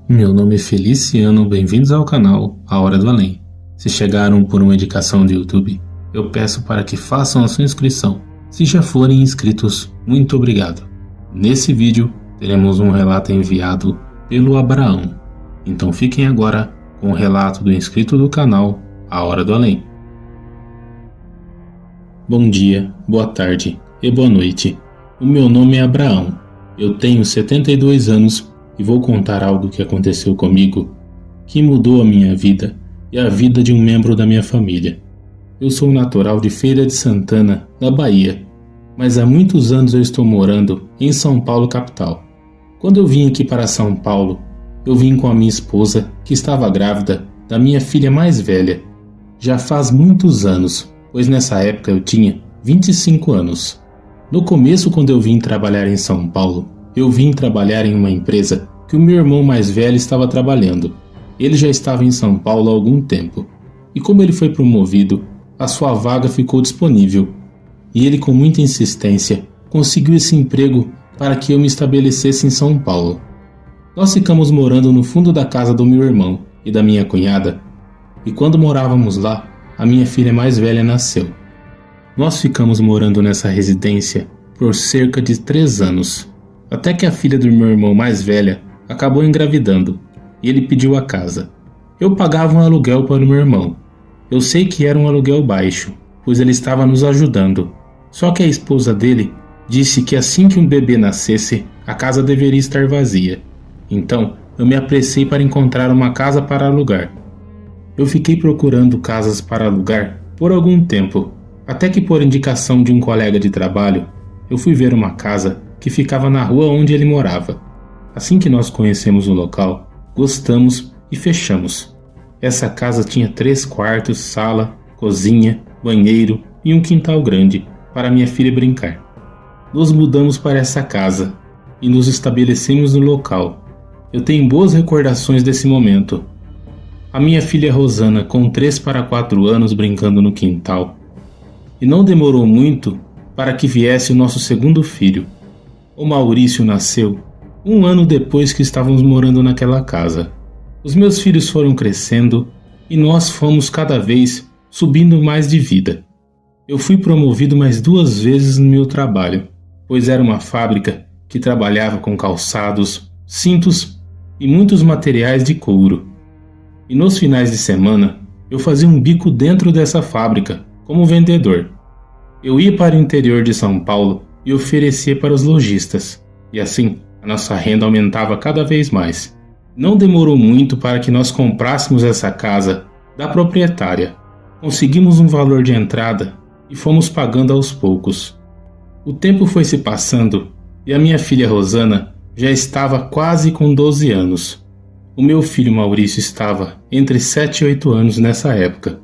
Meu nome é Feliciano, bem-vindos ao canal A Hora do Além. Se chegaram por uma indicação do YouTube, eu peço para que façam a sua inscrição. Se já forem inscritos, muito obrigado. Nesse vídeo, teremos um relato enviado pelo Abraão. Então fiquem agora com o relato do inscrito do canal A Hora do Além. Bom dia, boa tarde e boa noite. O meu nome é Abraão. Eu tenho 72 anos e vou contar algo que aconteceu comigo, que mudou a minha vida e a vida de um membro da minha família. Eu sou natural de Feira de Santana, da Bahia, mas há muitos anos eu estou morando em São Paulo, capital. Quando eu vim aqui para São Paulo, eu vim com a minha esposa, que estava grávida da minha filha mais velha. Já faz muitos anos, pois nessa época eu tinha 25 anos. No começo, quando eu vim trabalhar em São Paulo, eu vim trabalhar em uma empresa que o meu irmão mais velho estava trabalhando. Ele já estava em São Paulo há algum tempo, e como ele foi promovido, a sua vaga ficou disponível. E ele, com muita insistência, conseguiu esse emprego para que eu me estabelecesse em São Paulo. Nós ficamos morando no fundo da casa do meu irmão e da minha cunhada, e quando morávamos lá, a minha filha mais velha nasceu. Nós ficamos morando nessa residência por cerca de 3 anos. Até que a filha do meu irmão mais velha acabou engravidando e ele pediu a casa. Eu pagava um aluguel para o meu irmão. Eu sei que era um aluguel baixo, pois ele estava nos ajudando. Só que a esposa dele disse que assim que um bebê nascesse, a casa deveria estar vazia. Então, eu me apressei para encontrar uma casa para alugar. Eu fiquei procurando casas para alugar por algum tempo, até que por indicação de um colega de trabalho, eu fui ver uma casa que ficava na rua onde ele morava. Assim que nós conhecemos o local, gostamos e fechamos. Essa casa tinha 3 quartos, sala, cozinha, banheiro e um quintal grande para minha filha brincar. Nos mudamos para essa casa e nos estabelecemos no local. Eu tenho boas recordações desse momento. A minha filha Rosana, com 3 para 4 anos, brincando no quintal. E não demorou muito para que viesse o nosso segundo filho. O Maurício nasceu 1 ano depois que estávamos morando naquela casa. Os meus filhos foram crescendo e nós fomos cada vez subindo mais de vida. Eu fui promovido mais 2 vezes no meu trabalho, pois era uma fábrica que trabalhava com calçados, cintos e muitos materiais de couro. E nos finais de semana eu fazia um bico dentro dessa fábrica como vendedor. Eu ia para o interior de São Paulo e oferecia para os lojistas, e assim a nossa renda aumentava cada vez mais. Não demorou muito para que nós comprássemos essa casa da proprietária. Conseguimos um valor de entrada e fomos pagando aos poucos. O tempo foi se passando e a minha filha Rosana já estava quase com 12 anos. O meu filho Maurício estava entre 7 e 8 anos nessa época.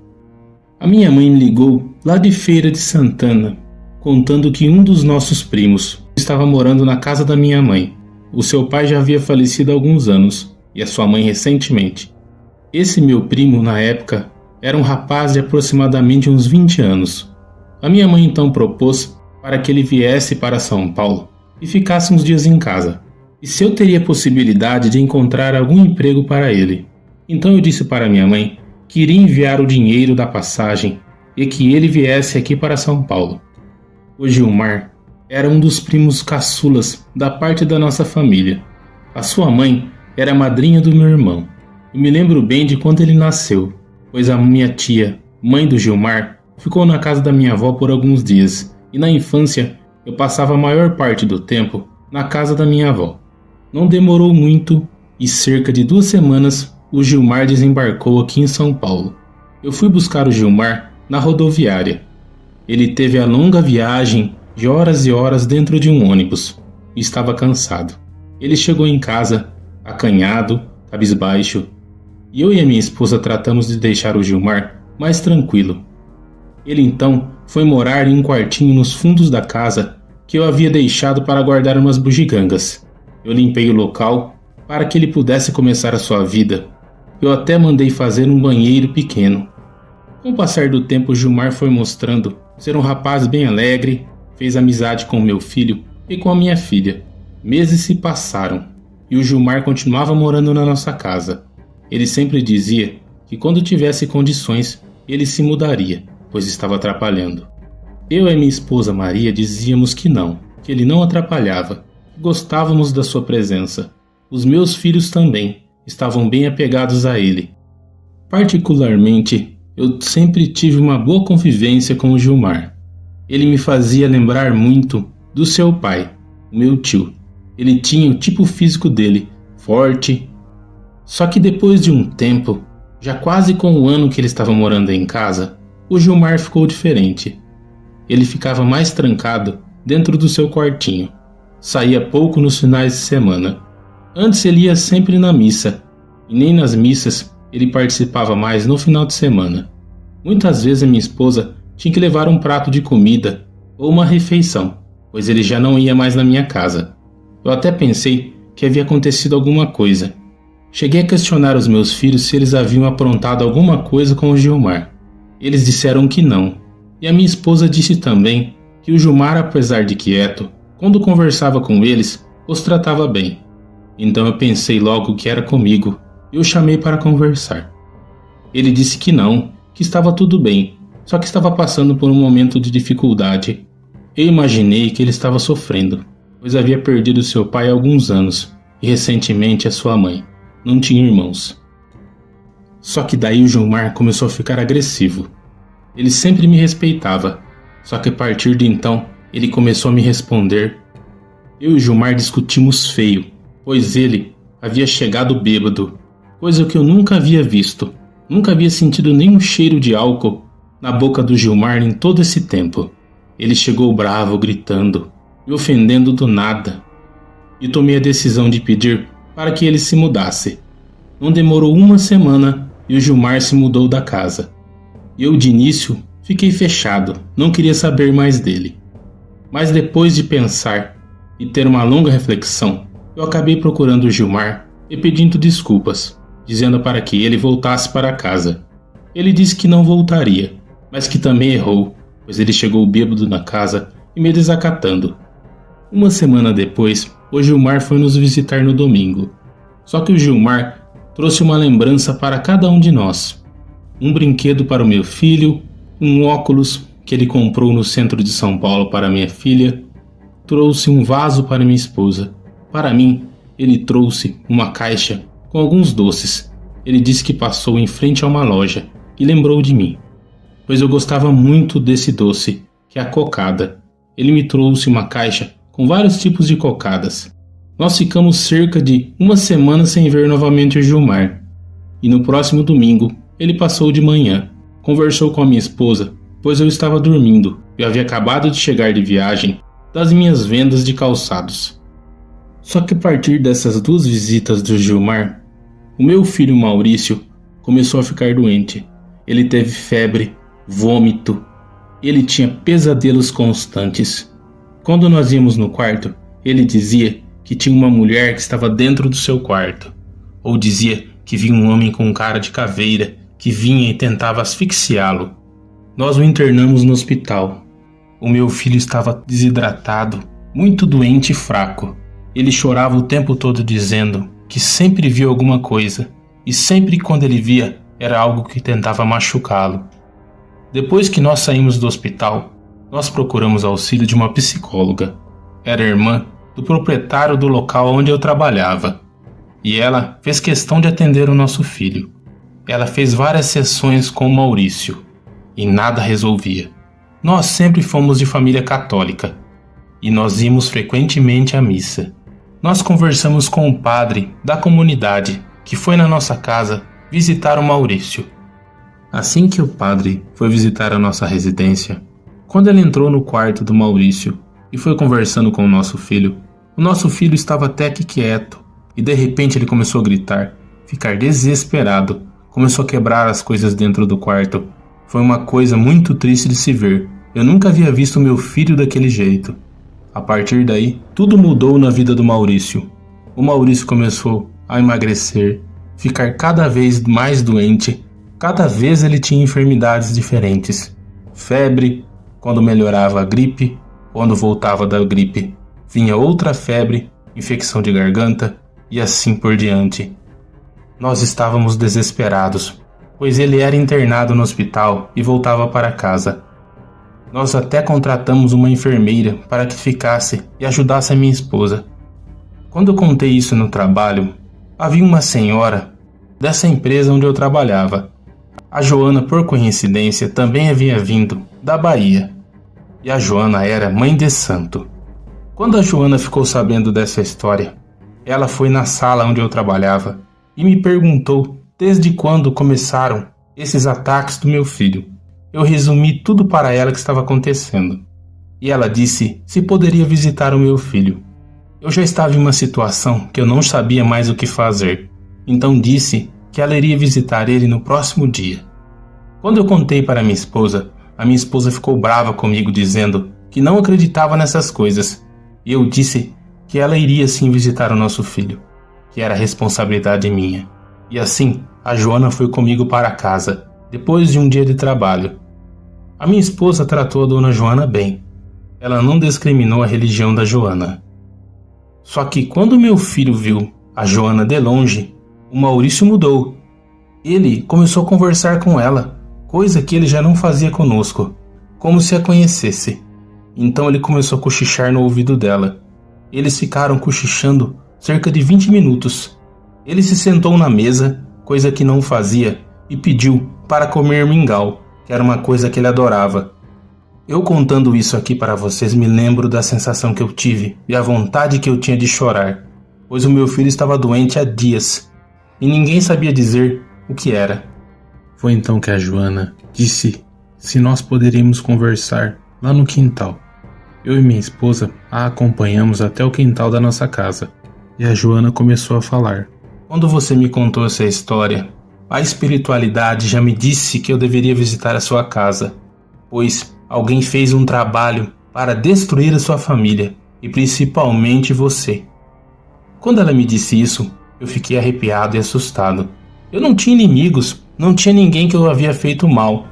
A minha mãe me ligou lá de Feira de Santana, contando que um dos nossos primos estava morando na casa da minha mãe. O seu pai já havia falecido há alguns anos e a sua mãe recentemente. Esse meu primo, na época, era um rapaz de aproximadamente uns 20 anos. A minha mãe então propôs para que ele viesse para São Paulo e ficasse uns dias em casa, e se eu teria possibilidade de encontrar algum emprego para ele. Então eu disse para minha mãe que iria enviar o dinheiro da passagem e que ele viesse aqui para São Paulo. O Gilmar era um dos primos caçulas da parte da nossa família. A sua mãe era a madrinha do meu irmão. Eu me lembro bem de quando ele nasceu, pois a minha tia, mãe do Gilmar, ficou na casa da minha avó por alguns dias, e na infância eu passava a maior parte do tempo na casa da minha avó. Não demorou muito e cerca de 2 semanas o Gilmar desembarcou aqui em São Paulo. Eu fui buscar o Gilmar na rodoviária. Ele teve a longa viagem de horas e horas dentro de um ônibus e estava cansado. Ele chegou em casa, acanhado, cabisbaixo, e eu e a minha esposa tratamos de deixar o Gilmar mais tranquilo. Ele então foi morar em um quartinho nos fundos da casa que eu havia deixado para guardar umas bugigangas. Eu limpei o local para que ele pudesse começar a sua vida. Eu até mandei fazer um banheiro pequeno. Com o passar do tempo, o Gilmar foi mostrando ser um rapaz bem alegre, fez amizade com o meu filho e com a minha filha. Meses se passaram. e o Gilmar continuava morando na nossa casa. Ele sempre dizia que quando tivesse condições, ele se mudaria, pois estava atrapalhando. Eu e minha esposa Maria dizíamos que não, que ele não atrapalhava, que gostávamos da sua presença. Os meus filhos também estavam bem apegados a ele. Particularmente, eu sempre tive uma boa convivência com o Gilmar. Ele me fazia lembrar muito do seu pai, o meu tio. Ele tinha o tipo físico dele, forte. Só que depois de um tempo, já quase com um ano que ele estava morando em casa, o Gilmar ficou diferente. Ele ficava mais trancado dentro do seu quartinho. Saía pouco nos finais de semana. Antes ele ia sempre na missa, e nem nas missas ele participava mais no final de semana. Muitas vezes a minha esposa tinha que levar um prato de comida ou uma refeição, pois ele já não ia mais na minha casa. Eu até pensei que havia acontecido alguma coisa. Cheguei a questionar os meus filhos se eles haviam aprontado alguma coisa com o Gilmar. Eles disseram que não, e a minha esposa disse também que o Gilmar, apesar de quieto, quando conversava com eles, os tratava bem. Então eu pensei logo que era comigo e o chamei para conversar. Ele disse que não, que estava tudo bem, só que estava passando por um momento de dificuldade. Eu imaginei que ele estava sofrendo, pois havia perdido seu pai há alguns anos e recentemente a sua mãe. Não tinha irmãos. Só que daí o Gilmar começou a ficar agressivo. Ele sempre me respeitava, só que a partir de então ele começou a me responder. Eu e o Gilmar discutimos feio, pois ele havia chegado bêbado, coisa que eu nunca havia visto. Nunca havia sentido nenhum cheiro de álcool na boca do Gilmar em todo esse tempo. Ele chegou bravo, gritando, me ofendendo do nada. E tomei a decisão de pedir para que ele se mudasse. Não demorou uma semana e o Gilmar se mudou da casa. Eu, de início, fiquei fechado, não queria saber mais dele. Mas depois de pensar e ter uma longa reflexão, eu acabei procurando o Gilmar e pedindo desculpas, dizendo para que ele voltasse para casa. Ele disse que não voltaria, mas que também errou, pois ele chegou bêbado na casa e me desacatando. Uma semana depois, o Gilmar foi nos visitar no domingo. Só que o Gilmar trouxe uma lembrança para cada um de nós. Um brinquedo para o meu filho, um óculos que ele comprou no centro de São Paulo para minha filha, trouxe um vaso para minha esposa. Para mim, ele trouxe uma caixa com alguns doces. Ele disse que passou em frente a uma loja e lembrou de mim, pois eu gostava muito desse doce, que é a cocada. Ele me trouxe uma caixa com vários tipos de cocadas. Nós ficamos cerca de uma semana sem ver novamente o Gilmar. E no próximo domingo, ele passou de manhã, conversou com a minha esposa, pois eu estava dormindo e havia acabado de chegar de viagem das minhas vendas de calçados. Só que a partir dessas duas visitas do Gilmar, o meu filho Maurício começou a ficar doente. Ele teve febre, vômito, ele tinha pesadelos constantes. Quando nós íamos no quarto, ele dizia que tinha uma mulher que estava dentro do seu quarto, ou dizia que vinha um homem com cara de caveira que vinha e tentava asfixiá-lo. Nós o internamos no hospital. O meu filho estava desidratado, muito doente e fraco. Ele chorava o tempo todo dizendo que sempre via alguma coisa, e sempre quando ele via era algo que tentava machucá-lo. Depois que nós saímos do hospital, nós procuramos auxílio de uma psicóloga. Era irmã do proprietário do local onde eu trabalhava, e ela fez questão de atender o nosso filho. Ela fez várias sessões com o Maurício, e nada resolvia. Nós sempre fomos de família católica, e nós íamos frequentemente à missa. Nós conversamos com o padre da comunidade, que foi na nossa casa visitar o Maurício. Assim que o padre foi visitar a nossa residência, quando ele entrou no quarto do Maurício e foi conversando com o nosso filho estava até que quieto, e de repente ele começou a gritar, ficar desesperado, começou a quebrar as coisas dentro do quarto. Foi uma coisa muito triste de se ver. Eu nunca havia visto meu filho daquele jeito. A partir daí, tudo mudou na vida do Maurício. O Maurício começou a emagrecer, ficar cada vez mais doente. Cada vez ele tinha enfermidades diferentes. Febre, quando melhorava a gripe, quando voltava da gripe, vinha outra febre, infecção de garganta, e assim por diante. Nós estávamos desesperados, pois ele era internado no hospital e voltava para casa. Nós até contratamos uma enfermeira para que ficasse e ajudasse a minha esposa. Quando eu contei isso no trabalho, havia uma senhora dessa empresa onde eu trabalhava. A Joana, por coincidência, também havia vindo da Bahia. E a Joana era mãe de santo. Quando a Joana ficou sabendo dessa história, ela foi na sala onde eu trabalhava e me perguntou desde quando começaram esses ataques do meu filho. Eu resumi tudo para ela que estava acontecendo. E ela disse se poderia visitar o meu filho. Eu já estava em uma situação que eu não sabia mais o que fazer. Então disse que ela iria visitar ele no próximo dia. Quando eu contei para minha esposa, a minha esposa ficou brava comigo dizendo que não acreditava nessas coisas. E eu disse que ela iria sim visitar o nosso filho, que era responsabilidade minha. E assim, a Joana foi comigo para casa, depois de um dia de trabalho. A minha esposa tratou a dona Joana bem. Ela não discriminou a religião da Joana. Só que quando meu filho viu a Joana de longe, o Maurício mudou. Ele começou a conversar com ela, coisa que ele já não fazia conosco, como se a conhecesse. Então ele começou a cochichar no ouvido dela. Eles ficaram cochichando cerca de 20 minutos. Ele se sentou na mesa, coisa que não fazia, e pediu para comer mingau, que era uma coisa que ele adorava. Eu contando isso aqui para vocês me lembro da sensação que eu tive e a vontade que eu tinha de chorar, pois o meu filho estava doente há dias e ninguém sabia dizer o que era. Foi então que a Joana disse se nós poderíamos conversar lá no quintal. Eu e minha esposa a acompanhamos até o quintal da nossa casa e a Joana começou a falar. Quando você me contou essa história, a espiritualidade já me disse que eu deveria visitar a sua casa, pois alguém fez um trabalho para destruir a sua família e principalmente você. Quando ela me disse isso, eu fiquei arrepiado e assustado. Eu não tinha inimigos, não tinha ninguém que eu havia feito mal.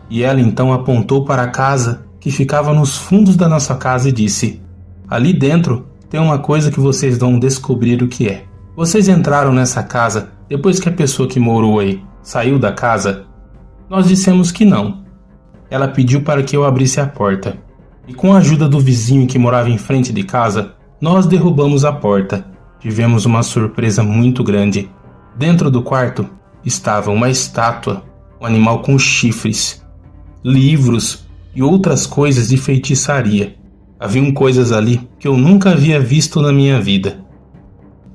E ela então apontou para a casa que ficava nos fundos da nossa casa e disse: ali dentro tem uma coisa que vocês vão descobrir o que é. Vocês entraram nessa casa depois que a pessoa que morou aí saiu da casa? Nós dissemos que não. Ela pediu para que eu abrisse a porta. E com a ajuda do vizinho que morava em frente de casa, nós derrubamos a porta. Tivemos uma surpresa muito grande. Dentro do quarto estava uma estátua, um animal com chifres, livros e outras coisas de feitiçaria. Haviam coisas ali que eu nunca havia visto na minha vida.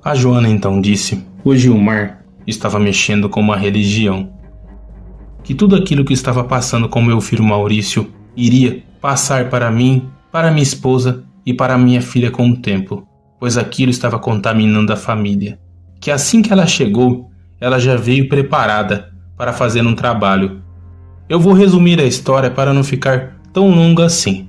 A Joana então disse: o Gilmar estava mexendo com uma religião. Que tudo aquilo que estava passando com meu filho Maurício iria passar para mim, para minha esposa e para minha filha com o tempo, pois aquilo estava contaminando a família. Que assim que ela chegou, ela já veio preparada para fazer um trabalho. Eu vou resumir a história para não ficar tão longa assim.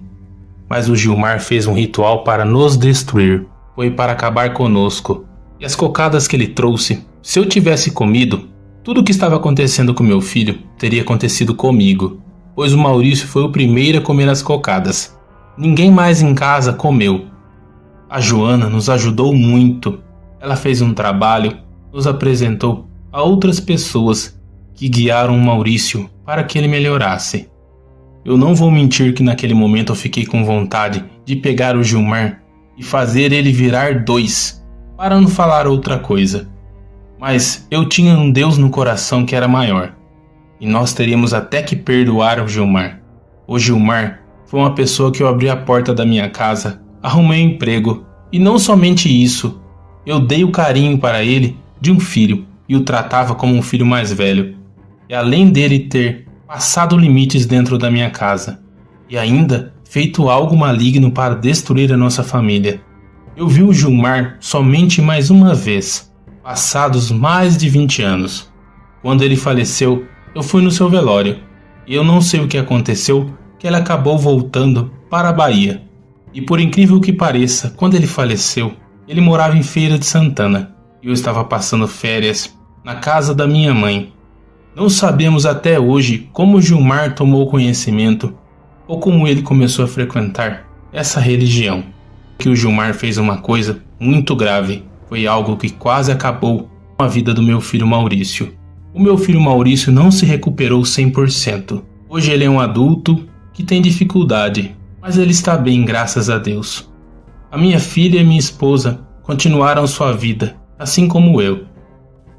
Mas o Gilmar fez um ritual para nos destruir, foi para acabar conosco. E as cocadas que ele trouxe, se eu tivesse comido, tudo o que estava acontecendo com meu filho teria acontecido comigo, pois o Maurício foi o primeiro a comer as cocadas. Ninguém mais em casa comeu. A Joana nos ajudou muito. Ela fez um trabalho, nos apresentou a outras pessoas que guiaram o Maurício para que ele melhorasse. Eu não vou mentir que naquele momento eu fiquei com vontade de pegar o Gilmar e fazer ele virar 2, para não falar outra coisa. Mas eu tinha um Deus no coração que era maior, e nós teríamos até que perdoar o Gilmar. O Gilmar foi uma pessoa que eu abri a porta da minha casa, arrumei um emprego, e não somente isso, eu dei o carinho para ele de um filho, e o tratava como um filho mais velho. E além dele ter passado limites dentro da minha casa, e ainda feito algo maligno para destruir a nossa família, eu vi o Gilmar somente mais uma vez, passados mais de 20 anos. Quando ele faleceu, eu fui no seu velório, e eu não sei o que aconteceu, que ele acabou voltando para a Bahia. E por incrível que pareça, quando ele faleceu, ele morava em Feira de Santana, e eu estava passando férias na casa da minha mãe. Não sabemos até hoje como Gilmar tomou conhecimento ou como ele começou a frequentar essa religião. Que o Gilmar fez uma coisa muito grave. foi algo que quase acabou com a vida do meu filho Maurício. O meu filho Maurício não se recuperou 100%. Hoje ele é um adulto que tem dificuldade, mas ele está bem, graças a Deus. A minha filha e minha esposa continuaram sua vida, assim como eu.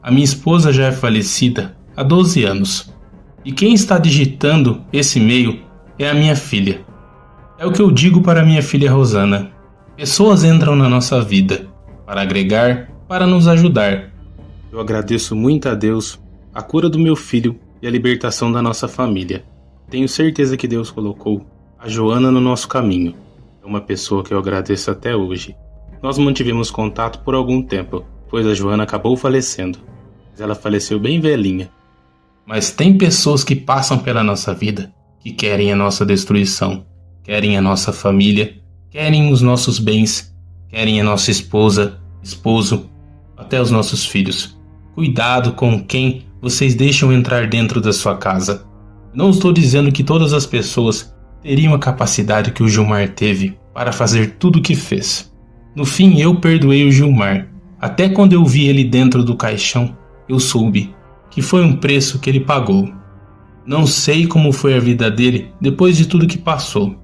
A minha esposa já é falecida há 12 anos. E quem está digitando esse e-mail é a minha filha. É o que eu digo para minha filha Rosana. Pessoas entram na nossa vida para agregar, para nos ajudar. Eu agradeço muito a Deus a cura do meu filho e a libertação da nossa família. Tenho certeza que Deus colocou a Joana no nosso caminho. É uma pessoa que eu agradeço até hoje. Nós mantivemos contato por algum tempo, pois a Joana acabou falecendo. Mas ela faleceu bem velhinha. Mas tem pessoas que passam pela nossa vida, que querem a nossa destruição, querem a nossa família, querem os nossos bens, querem a nossa esposa, esposo, até os nossos filhos. Cuidado com quem vocês deixam entrar dentro da sua casa. Não estou dizendo que todas as pessoas teriam a capacidade que o Gilmar teve para fazer tudo o que fez. No fim, eu perdoei o Gilmar. Até quando eu vi ele dentro do caixão, eu soube que foi um preço que ele pagou. Não sei como foi a vida dele depois de tudo que passou,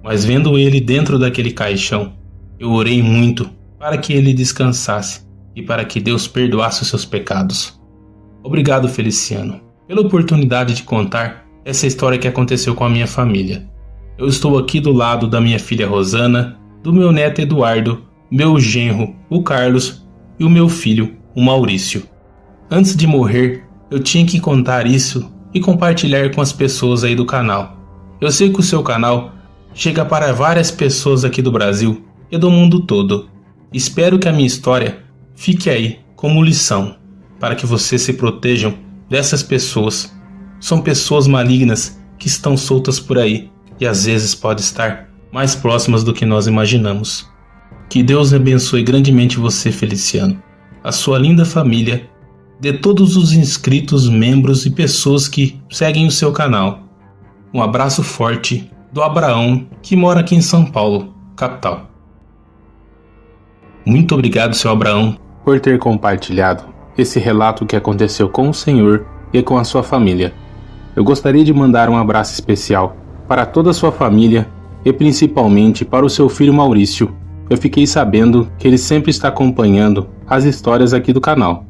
mas vendo ele dentro daquele caixão, eu orei muito para que ele descansasse e para que Deus perdoasse os seus pecados. Obrigado, Feliciano, pela oportunidade de contar essa história que aconteceu com a minha família. Eu estou aqui do lado da minha filha Rosana, do meu neto Eduardo, meu genro, o Carlos, e o meu filho, o Maurício. Antes de morrer, eu tinha que contar isso e compartilhar com as pessoas aí do canal. Eu sei que o seu canal chega para várias pessoas aqui do Brasil e do mundo todo. Espero que a minha história fique aí como lição, para que vocês se protejam dessas pessoas. São pessoas malignas que estão soltas por aí e às vezes podem estar mais próximas do que nós imaginamos. Que Deus abençoe grandemente você, Feliciano, a sua linda família, de todos os inscritos, membros e pessoas que seguem o seu canal. Um abraço forte do Abraão, que mora aqui em São Paulo, capital. Muito obrigado, seu Abraão, por ter compartilhado esse relato que aconteceu com o Senhor e com a sua família. Eu gostaria de mandar um abraço especial para toda a sua família e principalmente para o seu filho Maurício. Eu fiquei sabendo que ele sempre está acompanhando as histórias aqui do canal.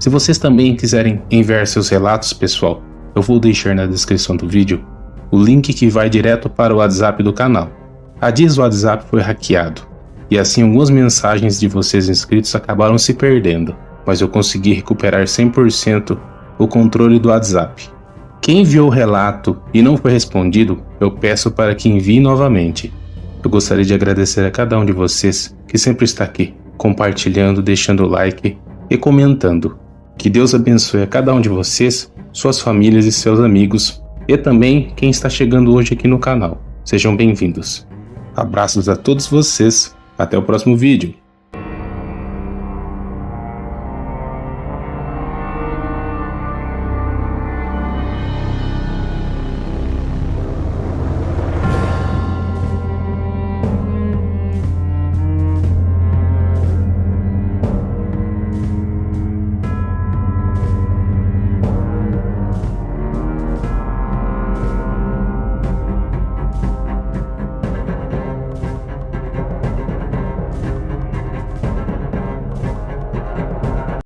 Se vocês também quiserem enviar seus relatos, pessoal, eu vou deixar na descrição do vídeo o link que vai direto para o WhatsApp do canal. Há dias o WhatsApp foi hackeado e assim algumas mensagens de vocês inscritos acabaram se perdendo, mas eu consegui recuperar 100% o controle do WhatsApp. Quem enviou o relato e não foi respondido, eu peço para que envie novamente. Eu gostaria de agradecer a cada um de vocês que sempre está aqui, compartilhando, deixando o like e comentando. Que Deus abençoe a cada um de vocês, suas famílias e seus amigos, e também quem está chegando hoje aqui no canal. Sejam bem-vindos. Abraços a todos vocês, até o próximo vídeo.